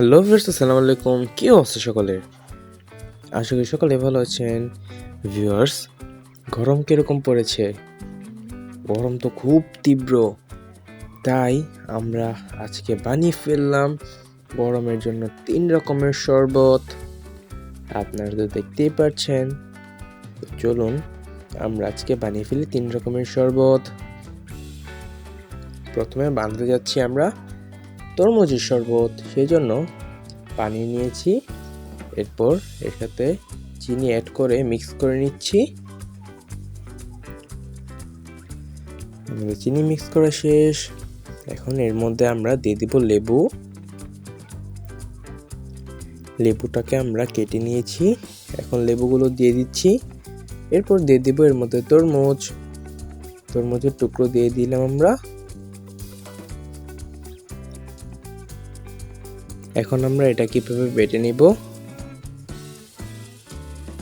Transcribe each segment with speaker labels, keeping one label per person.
Speaker 1: Hello viewers, আসসালামু আলাইকুম। কি অবস্থা সকলের? আশা করি সকলে ভালো আছেন। ভিউয়ার্স, গরম কিরকম পড়েছে? গরম তো খুব তীব্র। তাই আমরা আজকে বানিয়ে ফেললাম গরমের জন্য 3 রকমের শরবত। আপনারা তো দেখতেই পাচ্ছেন। তো চলুন আমরা আজকে বানিয়ে ফেলি 3 রকমের শরবত। প্রথমে বানাতে যাচ্ছি আমরা তরমুজের শরবত। সেজন্য পানি নিয়েছি, এরপর এর সাথে চিনি অ্যাড করে মিক্স করে নিচ্ছি। চিনি মিক্স করা শেষ। এখন এর মধ্যে আমরা দিয়ে দিব লেবু। লেবুটাকে আমরা কেটে নিয়েছি, এখন লেবুগুলো দিয়ে দিচ্ছি। এরপর দিয়ে দিব এর মধ্যে তরমুজের টুকরো দিয়ে দিলাম আমরা। এখন আমরা এটা কিভাবে বেটে নিব,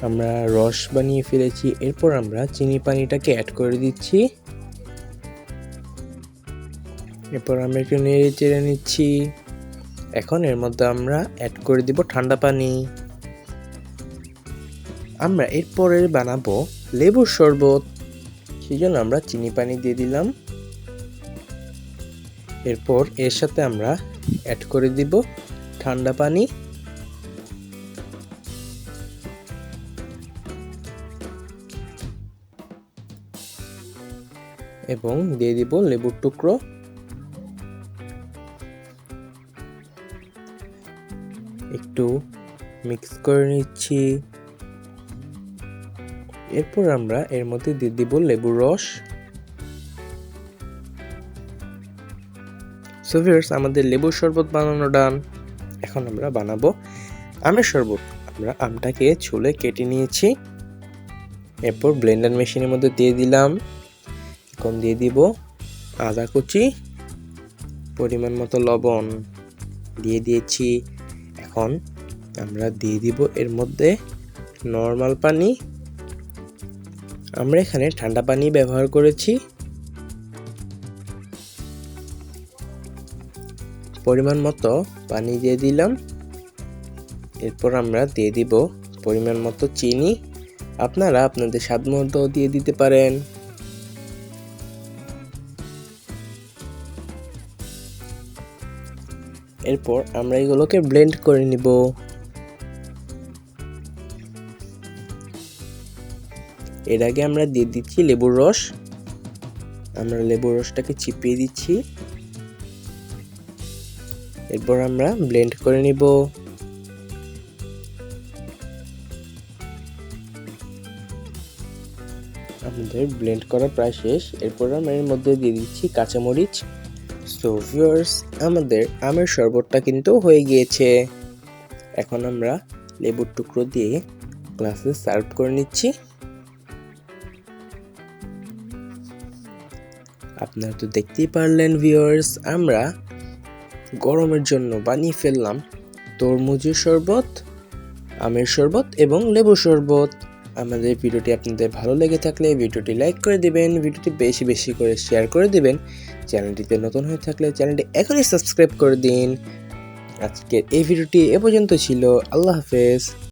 Speaker 1: আমরা রস বানিয়ে ফেলেছি। এরপর আমরা চিনি পানিটাকে অ্যাড করে দিচ্ছি। এরপর আমরা একটু নেড়ে চেড়ে নিচ্ছি। এখন এর মধ্যে আমরা অ্যাড করে দিব ঠান্ডা পানি। আমরা এরপরে বানাবো লেবুর শরবত, সেই জন্য আমরা চিনি পানি দিয়ে দিলাম। এরপর এর সাথে আমরা অ্যাড করে দিব ঠান্ডা পানি। এবং দিয়ে দিব লেবুর টুকরো। একটু মিক্স করে নিচ্ছি। এরপর আমরা এর মধ্যে দিয়ে দিব লেবুর রস। সো ভিউয়ার্স, আমাদের লেবুর শরবত বানানো ডান। এখন আমরা বানাবো আমের শরবত। আমরা আমটাকে ছুলে কেটে নিয়েছি, এরপর ব্লেন্ডার মেশিনের মধ্যে দিয়ে দিলাম। এখন দিয়ে দিব আদা কুচি, পরিমাণ মতো লবণ দিয়ে দিয়েছি। এখন আমরা দিয়ে দিব এর মধ্যে নরমাল পানি। আমরা এখানে ঠান্ডা পানি ব্যবহার করেছি। পরিমাণ মতো পানি দিয়ে দিলাম। এরপর আমরা দিয়ে দিব পরিমাণ মতো চিনি। আপনারা আপনাদের স্বাদ মতো দিয়ে দিতে পারেন। এরপর আমরা এগুলোকে ব্লেন্ড করে নিব। এর আগে আমরা দিয়ে দিচ্ছি লেবুর রস। আমরা লেবুর রসটাকে চিপিয়ে দিচ্ছি। এরপর আমরা ব্লেন্ড করে নিব। আমাদের ব্লেন্ড করা প্রায় শেষ। এরপর আমরা এর মধ্যে দিয়ে দিচ্ছি কাঁচামরিচ। সো ভিউয়ার্স, আমাদের আমের শরবতটা কিন্তু হয়ে গিয়েছে। এখন আমরা লেবুর টুকরো দিয়ে গ্লাসে সার্ভ করে নিচ্ছি। আপনারা তো দেখতেই পারলেন ভিউয়ার্স, আমরা গরমের জন্য বানিয়ে ফেললাম তরমুজের শরবত, আমের শরবত এবং লেবুর শরবত। আমাদের ভিডিওটি আপনাদের ভালো লেগে থাকলে ভিডিওটি লাইক করে দিবেন, ভিডিওটি বেশি বেশি করে শেয়ার করে দিবেন। চ্যানেলটিতে নতুন হয়ে থাকলে চ্যানেলটি এখনই সাবস্ক্রাইব করে দিন। আজকের এই ভিডিওটি এ পর্যন্ত ছিল। আল্লাহ হাফেজ।